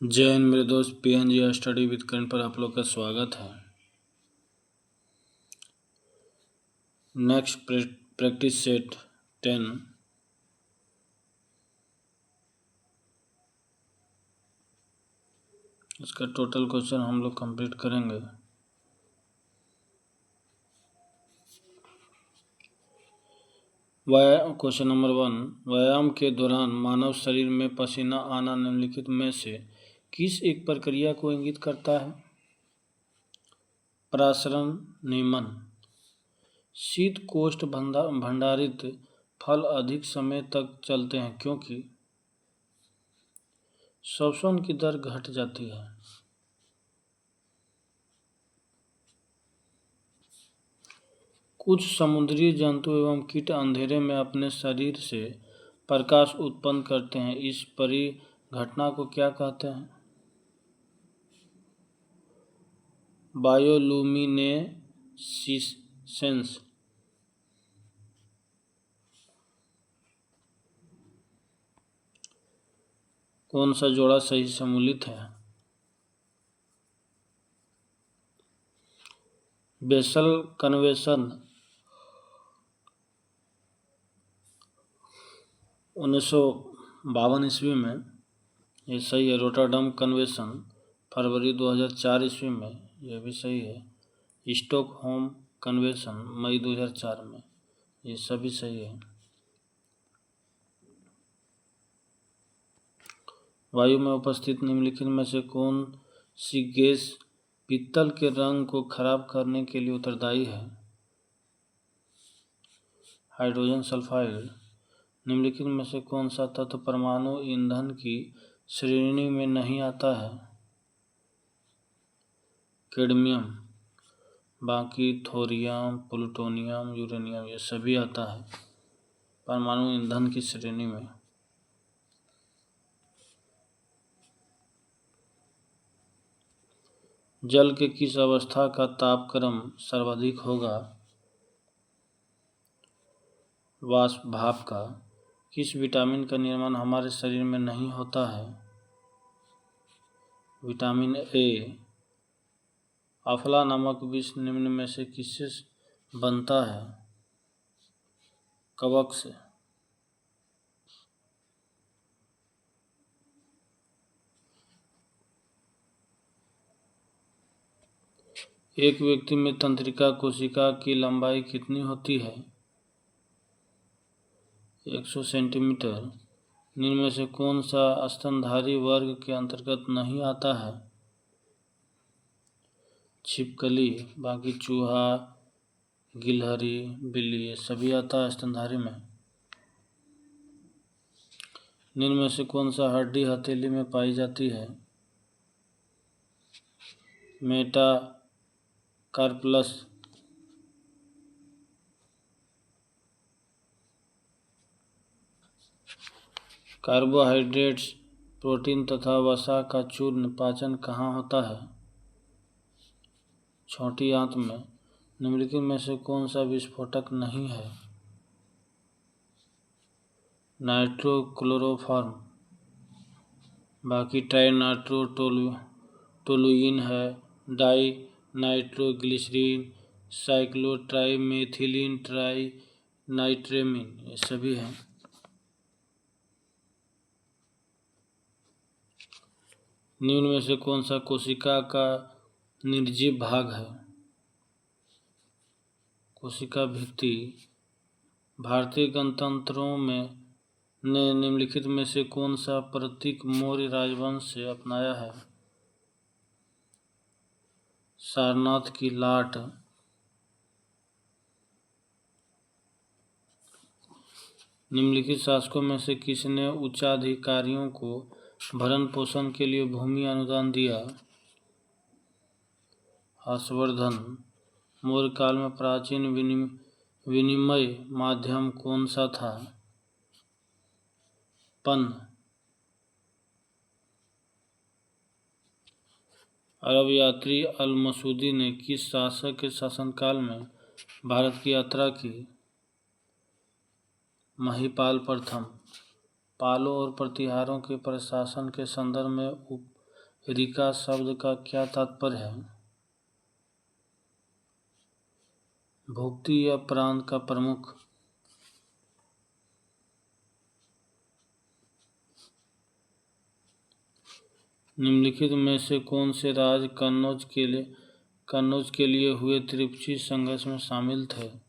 जय हिंद मेरे दोस्त। पीएनजी स्टडी विद करण पर आप लोग का स्वागत है। Next practice set 10। इसका टोटल क्वेश्चन हम लोग कंप्लीट करेंगे। क्वेश्चन नंबर 1, व्यायाम के दौरान मानव शरीर में पसीना आना निम्नलिखित में से किस एक प्रक्रिया को इंगित करता है? प्रासरण नियमन। शीत कोष्ठ भंडारित फल अधिक समय तक चलते हैं क्योंकि श्वसन की दर घट जाती है। कुछ समुद्री जंतु एवं कीट अंधेरे में अपने शरीर से प्रकाश उत्पन्न करते हैं। इस परिघटना को क्या कहते हैं? बायोलुमिनेसेंस। कौन सा जोड़ा सही सम्मिलित है? बेसल कन्वेंशन 1952 ईस्वी में, ये सही है। रोटरडम कन्वेंशन फरवरी 2004 ईस्वी में, यह भी सही है। स्टॉकहोम कन्वेंशन मई 2004 में, ये सभी सही है। वायु में उपस्थित निम्नलिखित में से कौन सी गैस पीतल के रंग को खराब करने के लिए उत्तरदायी है? Hydrogen sulphide. निम्नलिखित में से कौन सा तत्व परमाणु ईंधन की श्रेणी में नहीं आता है? कैडमियम। बाकी थोरियम, प्लूटोनियम, यूरेनियम, ये सभी आता है परमाणु ईंधन की श्रेणी में। जल के किस अवस्था का तापक्रम सर्वाधिक होगा? वाष्प भाप का। किस विटामिन का निर्माण हमारे शरीर में नहीं होता है? Vitamin A. आंवला नामक विष निम्न में से किससे बनता है? कवक से। एक व्यक्ति में तंत्रिका कोशिका की लंबाई कितनी होती है? 100 सेंटीमीटर। निम्न में से कौन सा स्तनधारी वर्ग के अंतर्गत नहीं आता है? छिपकली। बाकी चूहा, गिलहरी, बिल्ली, ये सभी आता है स्तनधारी में। निम्न में से कौन सा हड्डी हथेली में पाई जाती है? मेटाकार्पल्स। कार्बोहाइड्रेट्स, प्रोटीन तथा वसा का चूर्ण पाचन कहाँ होता है? छोटी आंत में। निम्नलिखित में से कौन सा विस्फोटक नहीं है? नाइट्रोक्लोरोफॉर्म। बाकी ट्राइनाइट्रोटोलुइन है, डाई नाइट्रोग्लिसरीन, साइक्लोट्राइमेथिलीन ट्राइनाइट्रेमीन, ये सभी हैं। निम्न में से कौन सा कोशिका का निर्जीव भाग है? कोशिका भित्ति। भारतीय गणतंत्रों में ने निम्नलिखित में से कौन सा प्रतीक मौर्य राजवंश से अपनाया है? सारनाथ की लाट। निम्नलिखित शासकों में से किसने उच्चाधिकारियों को भरण पोषण के लिए भूमि अनुदान दिया? हर्षवर्धन। मौर्य काल में प्राचीन विनिमय माध्यम कौन सा था? पन्न। अरब यात्री अल मसूदी ने किस शासक के शासनकाल में भारत की यात्रा की? महिपाल प्रथम। पालों और प्रतिहारों के प्रशासन के संदर्भ में रिका शब्द का क्या तात्पर्य है? भुक्ति या प्रांत का प्रमुख। निम्नलिखित में से कौन से राज्य कन्नौज के लिए हुए त्रिपक्षीय संघर्ष में शामिल थे?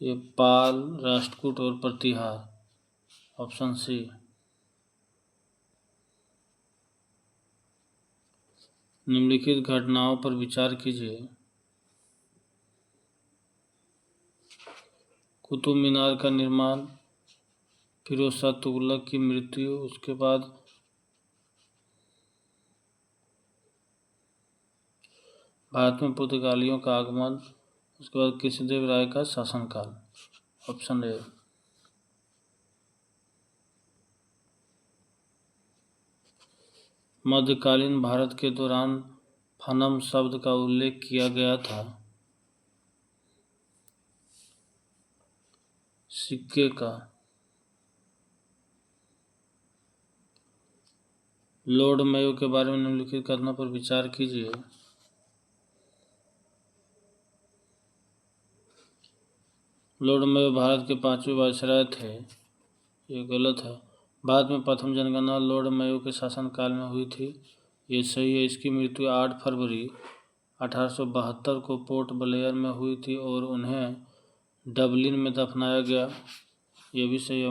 ये पाल, राष्ट्रकूट और प्रतिहार। Option C. निम्नलिखित घटनाओं पर विचार कीजिए। कुतुब मीनार का निर्माण, फिरोज शाह तुगलक की मृत्यु, उसके बाद भारत में पुर्तगालियों का आगमन, उसके बाद कृष्णदेव राय का शासनकाल। Option A. मध्यकालीन भारत के दौरान फनम शब्द का उल्लेख किया गया था। सिक्के का। लॉर्ड मेयो के बारे में निम्नलिखित कथनों पर विचार कीजिए। लॉर्ड मेयो भारत के 5वें वायसराय थे। ये गलत है। भारत में प्रथम जनगणना लॉर्ड मेयो के शासनकाल में हुई थी। ये सही है। इसकी मृत्यु 8 फरवरी 1872 को पोर्ट ब्लेयर में हुई थी और उन्हें डबलिन में दफनाया गया। ये भी सही है।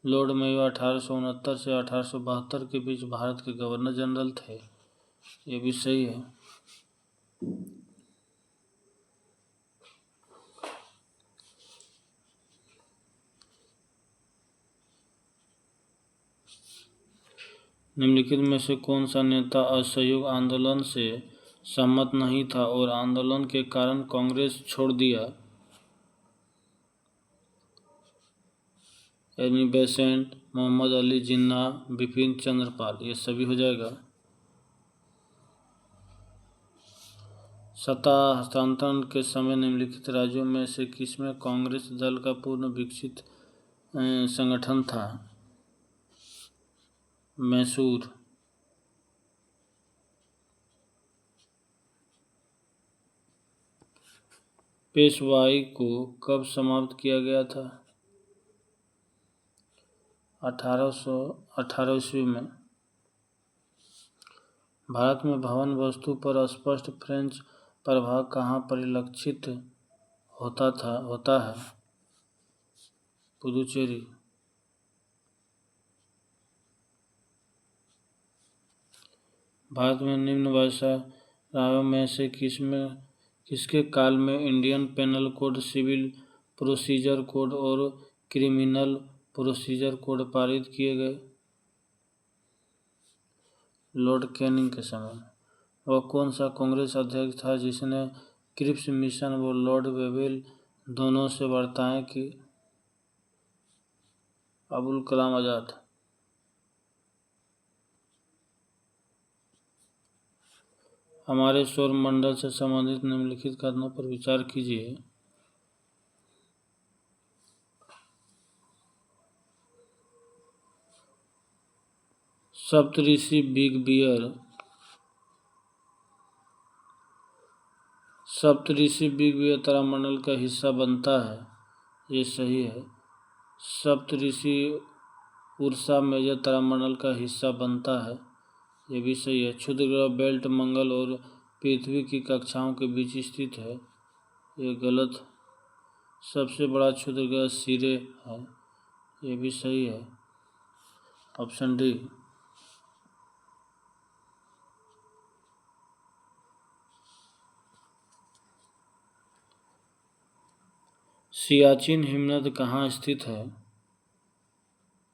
लॉर्ड मेयो 1869 से 1872 के बीच भारत के गवर्नर जनरल थे। ये भी सही है। निम्नलिखित में से कौन सा नेता असहयोग आंदोलन से सहमत नहीं था और आंदोलन के कारण कांग्रेस छोड़ दिया? Annie Besant, Mohammad Ali Jinnah, Bipin Chandra Pal. ये सभी हो जाएगा। सत्ता हस्तांतरण के समय निम्नलिखित राज्यों में से किसमें कांग्रेस दल का पूर्ण विकसित संगठन था? मैसूर। पेशवाई को कब समाप्त किया गया था? 1818 ईस्वी में। भारत में भवन वस्तु पर स्पष्ट फ्रेंच प्रभाव कहाँ परिलक्षित होता है? पुदुचेरी। भारत में निम्न वायसरायों में से किसके काल में Indian penal code, civil procedure code और क्रिमिनल प्रोसीजर कोड पारित किए गए? लॉर्ड कैनिंग के समय। वह कौन सा कांग्रेस अध्यक्ष था जिसने क्रिप्स मिशन व लॉर्ड वेवेल दोनों से वार्ताएं की? अबुल कलाम आजाद। हमारे सौर मंडल से संबंधित निम्नलिखित कथनों पर विचार कीजिए। सप्तऋषि बिग बियर तारामंडल का हिस्सा बनता है। ये सही है। सप्तऋषि उर्सा मेजर तारामंडल का हिस्सा बनता है। ये भी सही है। क्षुद्र ग्रह बेल्ट मंगल और पृथ्वी की कक्षाओं के बीच स्थित है। ये गलत। सबसे बड़ा क्षुद्र ग्रह सिरे है। ये भी सही है। Option D. सियाचिन हिमनद कहाँ स्थित है?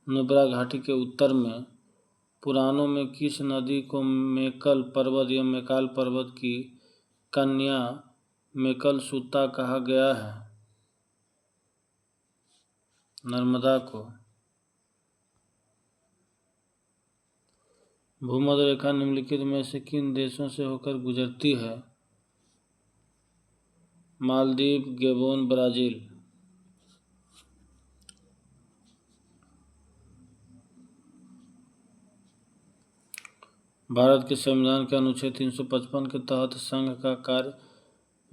नुब्रा घाटी के उत्तर में। पुराणों में किस नदी को मेकल पर्वत या मेकाल पर्वत की कन्या मेकल सूता कहा गया है? नर्मदा को। भूमध्य रेखा निम्नलिखित में से किन देशों से होकर गुजरती है? Maldives, Gabon, Brazil. भारत के संविधान के अनुच्छेद 355 के तहत संघ का कार्य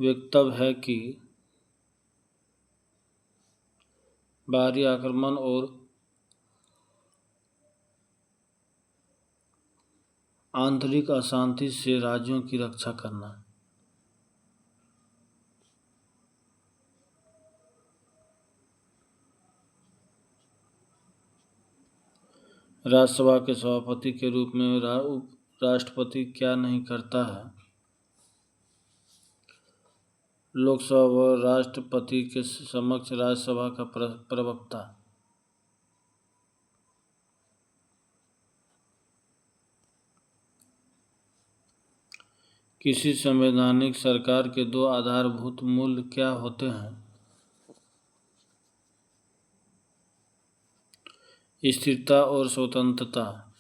वक्तव्य है कि बाहरी आक्रमण और आंतरिक अशांति से राज्यों की रक्षा करना। राज्यसभा के सभापति के रूप में उपराष्ट्रपति क्या नहीं करता है? लोकसभा व राष्ट्रपति के समक्ष राज्यसभा का प्रवक्ता। किसी संवैधानिक सरकार के दो आधारभूत मूल्य क्या होते हैं? स्थिरता और स्वतंत्रता।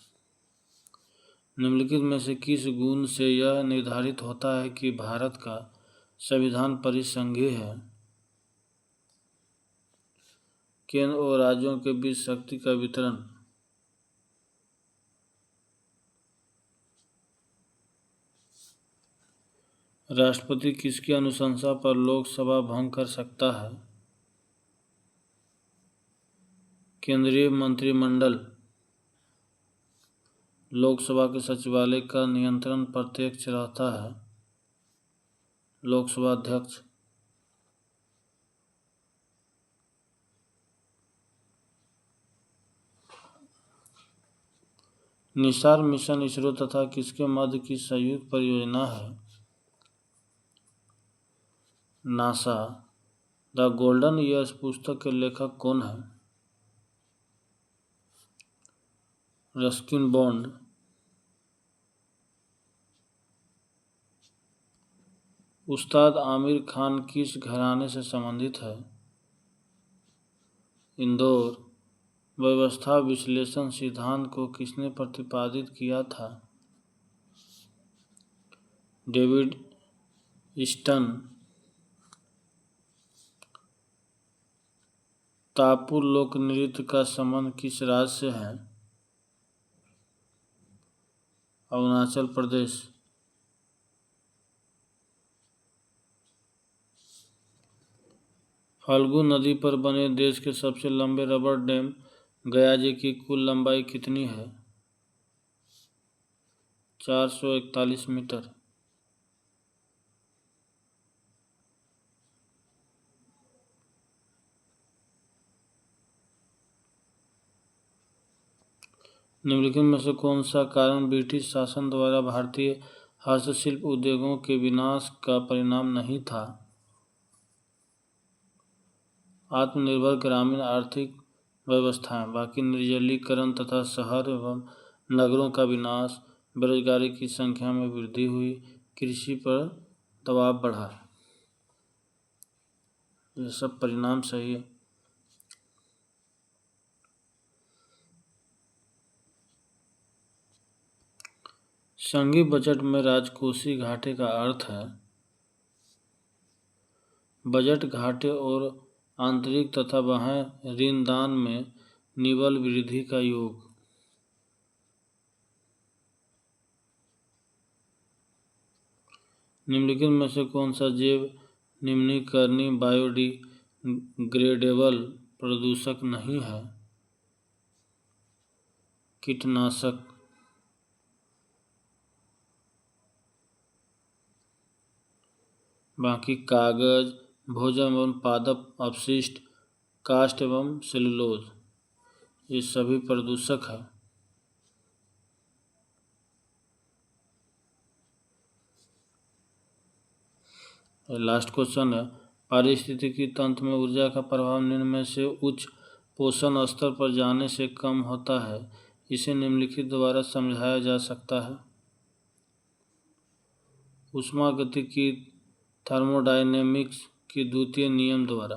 निम्नलिखित में से किस गुण से यह निर्धारित होता है कि भारत का संविधान परिसंघीय है? केंद्र और राज्यों के बीच शक्ति का वितरण। राष्ट्रपति किसकी अनुशंसा पर लोकसभा भंग कर सकता है? केंद्रीय मंत्रिमंडल। लोकसभा के सचिवालय का नियंत्रण प्रत्यक्ष रहता है? लोकसभा अध्यक्ष। निसार मिशन इसरो तथा किसके मध्य की संयुक्त परियोजना है? नासा। द गोल्डन ईयर्स पुस्तक के लेखक कौन है? Ruskin bond. उस्ताद आमिर खान किस घराने से संबंधित है? इंदौर। व्यवस्था विश्लेषण सिद्धांत को किसने प्रतिपादित किया था? David stun. तापुर लोक नृत्य का संबंध किस राज्य से है? अरुणाचल प्रदेश। फल्गु नदी पर बने देश के सबसे लंबे रबर डैम गयाजी की कुल लंबाई कितनी है? 441 मीटर। निम्नलिखित में से कौन सा कारण ब्रिटिश शासन द्वारा भारतीय हस्तशिल्प उद्योगों के विनाश का परिणाम नहीं था? आत्मनिर्भर ग्रामीण आर्थिक व्यवस्थाएं, बाकी निर्जलीकरण तथा शहर एवं नगरों का विनाश, बेरोजगारी की संख्या में वृद्धि हुई, कृषि पर दबाव बढ़ा। ये सब परिणाम सही है। संघीय बजट में राजकोषीय घाटे का अर्थ है बजट घाटे और आंतरिक तथा बाह्य ऋणदान में निव्वल वृद्धि का योग। निम्नलिखित में से कौन सा जैव निम्नीकरणीय बायोडिग्रेडेबल प्रदूषक नहीं है? कीटनाशक। बाकी कागज, भोजन एवं पादप अपशिष्ट, काष्ठ एवं सेलुलोज, ये सभी प्रदूषक है। लास्ट क्वेश्चन है, पारिस्थितिकी तंत्र में ऊर्जा का प्रभाव निम्न में से उच्च पोषण स्तर पर जाने से कम होता है, इसे निम्नलिखित द्वारा समझाया जा सकता है? ऊष्मागतिकी थर्मोडायनेमिक्स के द्वितीय नियम द्वारा।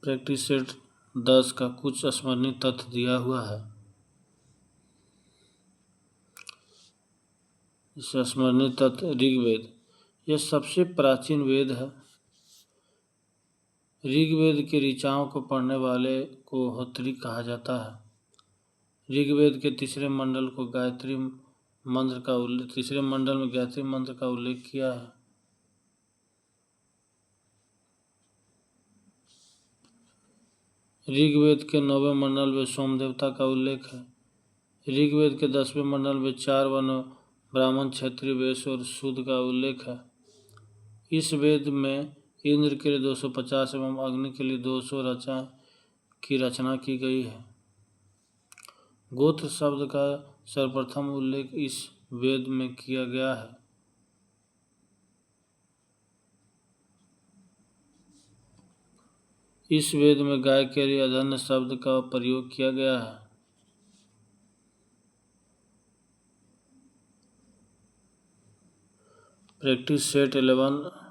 प्रैक्टिस सेट 10 का कुछ स्मरणीय तथ्य दिया हुआ है। इस स्मरणीय तथ्य ऋग्वेद, यह सबसे प्राचीन वेद है। ऋग्वेद की ऋचाओं को पढ़ने वाले को होत्री कहा जाता है। ऋग्वेद के तीसरे मंडल में गायत्री मंत्र का उल्लेख किया है। ऋग्वेद के 9वें मंडल में सोम देवता का उल्लेख है। ऋग्वेद के 10वें मंडल में 4 वर्ण ब्राह्मण, क्षत्रिय, वैश्य और शूद्र का उल्लेख है। इस वेद में इंद्र के लिए 250 एवं अग्नि के लिए 200 की रचना की गई है। गोत्र शब्द का सर्वप्रथम उल्लेख इस वेद में किया गया है। इस वेद में गाय के लिए अधन्य शब्द का प्रयोग किया गया है। प्रैक्टिस सेट 11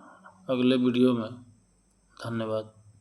अगले वीडियो में। धन्यवाद।